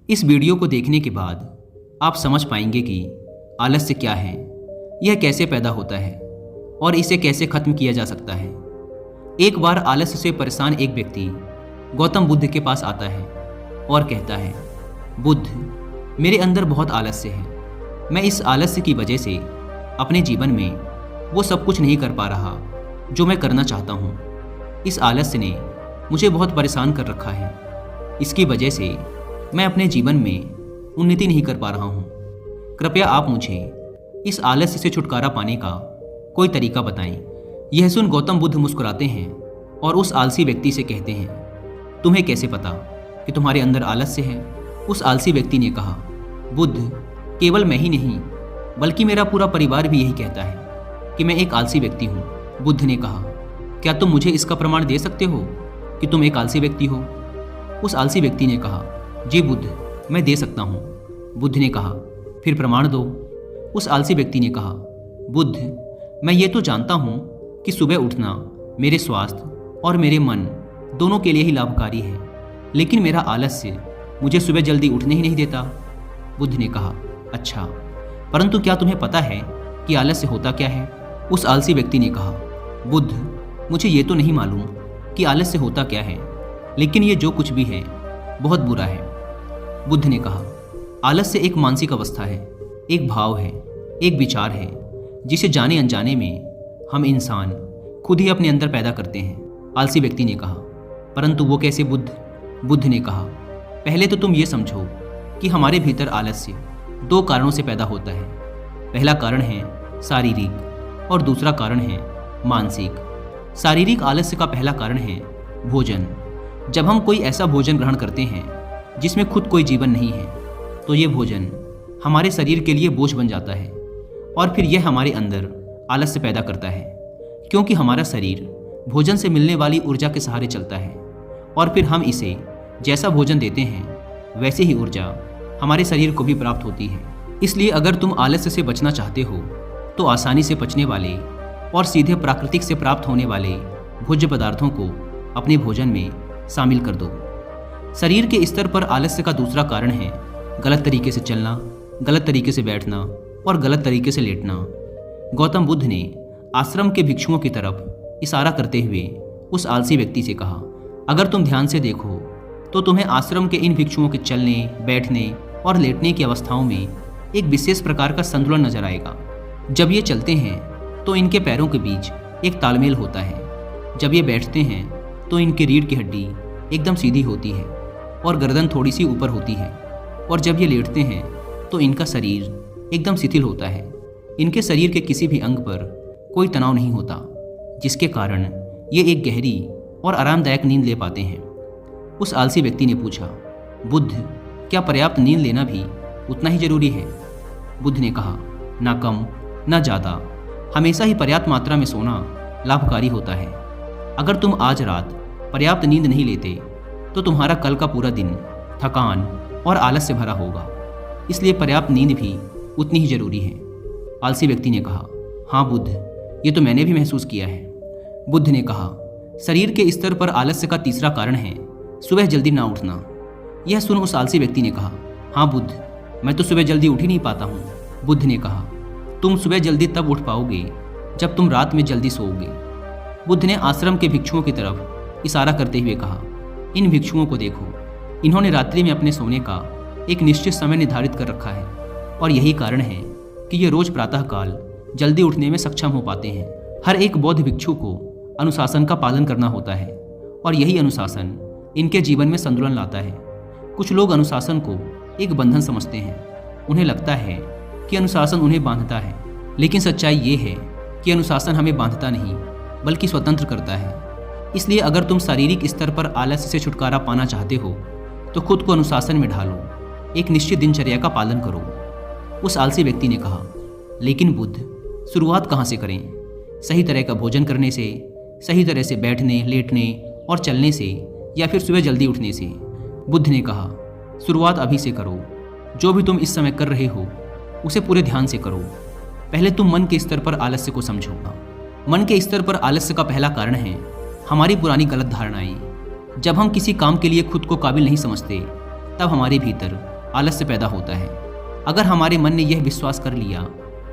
इस वीडियो को देखने के बाद आप समझ पाएंगे कि आलस्य क्या है, यह कैसे पैदा होता है और इसे कैसे खत्म किया जा सकता है। एक बार आलस्य से परेशान एक व्यक्ति गौतम बुद्ध के पास आता है और कहता है, बुद्ध, मेरे अंदर बहुत आलस्य है। मैं इस आलस्य की वजह से अपने जीवन में वो सब कुछ नहीं कर पा रहा जो मैं करना चाहता हूँ। इस आलस्य ने मुझे बहुत परेशान कर रखा है। इसकी वजह से मैं अपने जीवन में उन्नति नहीं कर पा रहा हूँ। कृपया आप मुझे इस आलस्य से छुटकारा पाने का कोई तरीका बताएं। यह सुन गौतम बुद्ध मुस्कुराते हैं और उस आलसी व्यक्ति से कहते हैं, तुम्हें कैसे पता कि तुम्हारे अंदर आलस्य है? उस आलसी व्यक्ति ने कहा, बुद्ध, केवल मैं ही नहीं बल्कि मेरा पूरा परिवार भी यही कहता है कि मैं एक आलसी व्यक्ति हूँ। बुद्ध ने कहा, क्या तुम मुझे इसका प्रमाण दे सकते हो कि तुम एक आलसी व्यक्ति हो? उस आलसी व्यक्ति ने कहा, जी बुद्ध, मैं दे सकता हूँ। बुद्ध ने कहा, फिर प्रमाण दो। उस आलसी व्यक्ति ने कहा, बुद्ध, मैं ये तो जानता हूँ कि सुबह उठना मेरे स्वास्थ्य और मेरे मन दोनों के लिए ही लाभकारी है, लेकिन मेरा आलस्य मुझे सुबह जल्दी उठने ही नहीं देता। बुद्ध ने कहा, अच्छा, परंतु क्या तुम्हें पता है कि आलस्य होता क्या है? उस आलसी व्यक्ति ने कहा, बुद्ध, मुझे ये तो नहीं मालूम कि आलस्य होता क्या है, लेकिन ये जो कुछ भी है बहुत बुरा है। बुद्ध ने कहा, आलस्य एक मानसिक अवस्था है, एक भाव है, एक विचार है जिसे जाने अनजाने में हम इंसान खुद ही अपने अंदर पैदा करते हैं। आलसी व्यक्ति ने कहा, परंतु वो कैसे बुद्ध? बुद्ध ने कहा, पहले तो तुम ये समझो कि हमारे भीतर आलस्य दो कारणों से पैदा होता है। पहला कारण है शारीरिक और दूसरा कारण है मानसिक। शारीरिक आलस्य का पहला कारण है भोजन। जब हम कोई ऐसा भोजन ग्रहण करते हैं जिसमें खुद कोई जीवन नहीं है, तो ये भोजन हमारे शरीर के लिए बोझ बन जाता है और फिर यह हमारे अंदर आलस्य पैदा करता है, क्योंकि हमारा शरीर भोजन से मिलने वाली ऊर्जा के सहारे चलता है और फिर हम इसे जैसा भोजन देते हैं वैसे ही ऊर्जा हमारे शरीर को भी प्राप्त होती है। इसलिए अगर तुम आलस्य से बचना चाहते हो तो आसानी से पचने वाले और सीधे प्राकृतिक से प्राप्त होने वाले भोज्य पदार्थों को अपने भोजन में शामिल कर दो। शरीर के स्तर पर आलस्य का दूसरा कारण है गलत तरीके से चलना, गलत तरीके से बैठना और गलत तरीके से लेटना। गौतम बुद्ध ने आश्रम के भिक्षुओं की तरफ इशारा करते हुए उस आलसी व्यक्ति से कहा, अगर तुम ध्यान से देखो तो तुम्हें आश्रम के इन भिक्षुओं के चलने, बैठने और लेटने की अवस्थाओं में एक विशेष प्रकार का संतुलन नजर आएगा। जब ये चलते हैं तो इनके पैरों के बीच एक तालमेल होता है। जब ये बैठते हैं तो इनकी रीढ़ की हड्डी एकदम सीधी होती है और गर्दन थोड़ी सी ऊपर होती है, और जब ये लेटते हैं तो इनका शरीर एकदम शिथिल होता है। इनके शरीर के किसी भी अंग पर कोई तनाव नहीं होता, जिसके कारण ये एक गहरी और आरामदायक नींद ले पाते हैं। उस आलसी व्यक्ति ने पूछा, बुद्ध, क्या पर्याप्त नींद लेना भी उतना ही जरूरी है? बुद्ध ने कहा, ना कम ना ज़्यादा, हमेशा ही पर्याप्त मात्रा में सोना लाभकारी होता है। अगर तुम आज रात पर्याप्त नींद नहीं लेते तो तुम्हारा कल का पूरा दिन थकान और आलस से भरा होगा। इसलिए पर्याप्त नींद भी उतनी ही जरूरी है। आलसी व्यक्ति ने कहा, हाँ बुद्ध, ये तो मैंने भी महसूस किया है। बुद्ध ने कहा, शरीर के स्तर पर आलस्य का तीसरा कारण है सुबह जल्दी ना उठना। यह सुन उस आलसी व्यक्ति ने कहा, हाँ बुद्ध, मैं तो सुबह जल्दी उठ ही नहीं पाता हूँ। बुद्ध ने कहा, तुम सुबह जल्दी तब उठ पाओगे जब तुम रात में जल्दी सोओगे। बुद्ध ने आश्रम के भिक्षुओं की तरफ इशारा करते हुए कहा, इन भिक्षुओं को देखो, इन्होंने रात्रि में अपने सोने का एक निश्चित समय निर्धारित कर रखा है और यही कारण है कि ये रोज प्रातःकाल जल्दी उठने में सक्षम हो पाते हैं। हर एक बौद्ध भिक्षु को अनुशासन का पालन करना होता है और यही अनुशासन इनके जीवन में संतुलन लाता है। कुछ लोग अनुशासन को एक बंधन समझते हैं। उन्हें लगता है कि अनुशासन उन्हें बांधता है, लेकिन सच्चाई ये है कि अनुशासन हमें बांधता नहीं बल्कि स्वतंत्र करता है। इसलिए अगर तुम शारीरिक स्तर पर आलस्य से छुटकारा पाना चाहते हो तो खुद को अनुशासन में ढालो, एक निश्चित दिनचर्या का पालन करो। उस आलसी व्यक्ति ने कहा, लेकिन बुद्ध, शुरुआत कहाँ से करें? सही तरह का भोजन करने से, सही तरह से बैठने, लेटने और चलने से, या फिर सुबह जल्दी उठने से? बुद्ध ने कहा, शुरुआत अभी से करो। जो भी तुम इस समय कर रहे हो उसे पूरे ध्यान से करो। पहले तुम मन के स्तर पर आलस्य को समझो। मन के स्तर पर आलस्य का पहला कारण है हमारी पुरानी गलत धारणाएं। जब हम किसी काम के लिए खुद को काबिल नहीं समझते तब हमारे भीतर आलस्य पैदा होता है। अगर हमारे मन ने यह विश्वास कर लिया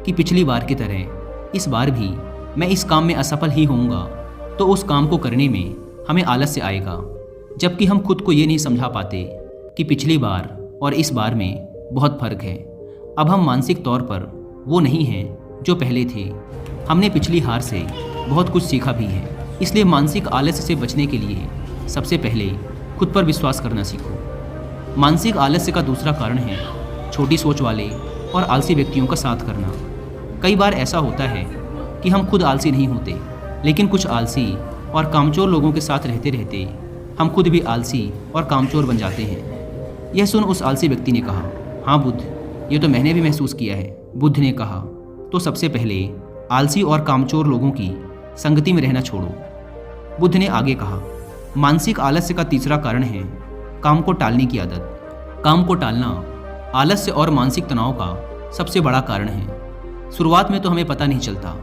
कि पिछली बार की तरह इस बार भी मैं इस काम में असफल ही होऊंगा, तो उस काम को करने में हमें आलस्य आएगा। जबकि हम खुद को ये नहीं समझा पाते कि पिछली बार और इस बार में बहुत फर्क है। अब हम मानसिक तौर पर वो नहीं हैं जो पहले थे। हमने पिछली हार से बहुत कुछ सीखा भी है। इसलिए मानसिक आलस्य से बचने के लिए सबसे पहले खुद पर विश्वास करना सीखो। मानसिक आलस्य का दूसरा कारण है छोटी सोच वाले और आलसी व्यक्तियों का साथ करना। कई बार ऐसा होता है कि हम खुद आलसी नहीं होते, लेकिन कुछ आलसी और कामचोर लोगों के साथ रहते रहते हम खुद भी आलसी और कामचोर बन जाते हैं। यह सुन उस आलसी व्यक्ति ने कहा, हाँ बुद्ध, ये तो मैंने भी महसूस किया है। बुद्ध ने कहा, तो सबसे पहले आलसी और कामचोर लोगों की संगति में रहना छोड़ो। बुद्ध ने आगे कहा, मानसिक आलस्य का तीसरा कारण है काम को टालने की आदत। काम को टालना आलस्य और मानसिक तनाव का सबसे बड़ा कारण है। शुरुआत में तो हमें पता नहीं चलता,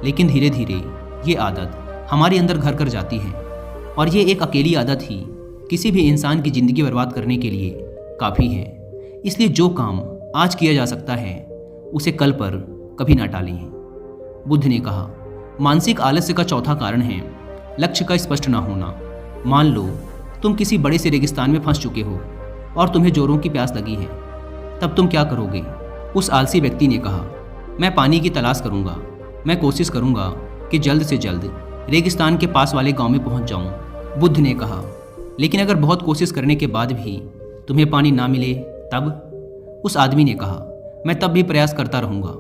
लेकिन धीरे धीरे ये आदत हमारे अंदर घर कर जाती है, और ये एक अकेली आदत ही किसी भी इंसान की ज़िंदगी बर्बाद करने के लिए काफ़ी है। इसलिए जो काम आज किया जा सकता है उसे कल पर कभी ना टालें। बुद्ध ने कहा, मानसिक आलस्य का चौथा कारण है लक्ष्य का स्पष्ट ना होना। मान लो तुम किसी बड़े से रेगिस्तान में फंस चुके हो और तुम्हें जोरों की प्यास लगी है, तब तुम क्या करोगे? उस आलसी व्यक्ति ने कहा, मैं पानी की तलाश करूंगा। मैं कोशिश करूंगा कि जल्द से जल्द रेगिस्तान के पास वाले गांव में पहुंच जाऊं। बुद्ध ने कहा, लेकिन अगर बहुत कोशिश करने के बाद भी तुम्हें पानी ना मिले तब? उस आदमी ने कहा, मैं तब भी प्रयास करता रहूंगा,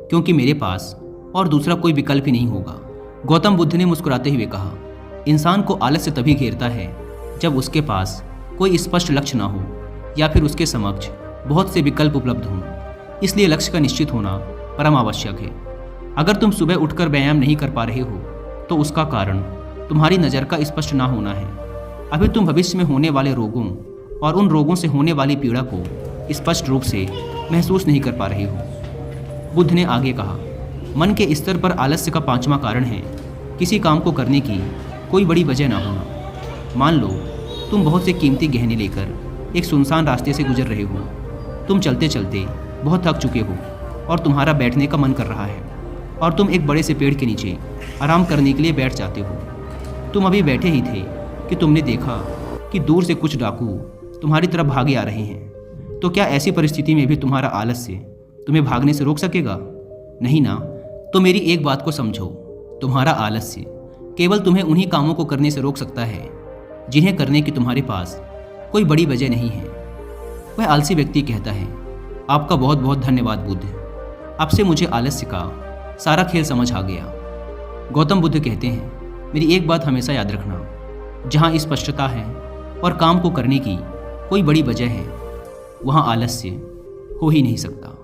क्योंकि मेरे पास और दूसरा कोई विकल्प ही नहीं होगा। गौतम बुद्ध ने मुस्कुराते हुए कहा, इंसान को आलस्य तभी घेरता है जब उसके पास कोई स्पष्ट लक्ष्य ना हो या फिर उसके समक्ष बहुत से विकल्प उपलब्ध हों। इसलिए लक्ष्य का निश्चित होना परम आवश्यक है। अगर तुम सुबह उठकर व्यायाम नहीं कर पा रहे हो तो उसका कारण तुम्हारी नज़र का स्पष्ट ना होना है। अभी तुम भविष्य में होने वाले रोगों और उन रोगों से होने वाली पीड़ा को स्पष्ट रूप से महसूस नहीं कर पा रहे हो। बुद्ध ने आगे कहा, मन के स्तर पर आलस्य का पांचवा कारण है किसी काम को करने की कोई बड़ी वजह ना होना। मान लो तुम बहुत से कीमती गहने लेकर एक सुनसान रास्ते से गुजर रहे हो। तुम चलते चलते बहुत थक चुके हो और तुम्हारा बैठने का मन कर रहा है, और तुम एक बड़े से पेड़ के नीचे आराम करने के लिए बैठ जाते हो। तुम अभी बैठे ही थे कि तुमने देखा कि दूर से कुछ डाकू तुम्हारी तरफ भागे आ रहे हैं। तो क्या ऐसी परिस्थिति में भी तुम्हारा आलस्य तुम्हें भागने से रोक सकेगा? नहीं ना। तो मेरी एक बात को समझो, तुम्हारा आलस्य केवल तुम्हें उन्हीं कामों को करने से रोक सकता है जिन्हें करने की तुम्हारे पास कोई बड़ी वजह नहीं है। वह आलसी व्यक्ति कहता है, आपका बहुत बहुत धन्यवाद बुद्ध, अब से मुझे आलस्य का सारा खेल समझ आ गया। गौतम बुद्ध कहते हैं, मेरी एक बात हमेशा याद रखना, जहाँ स्पष्टता है और काम को करने की कोई बड़ी वजह है, वहाँ आलस्य हो ही नहीं सकता।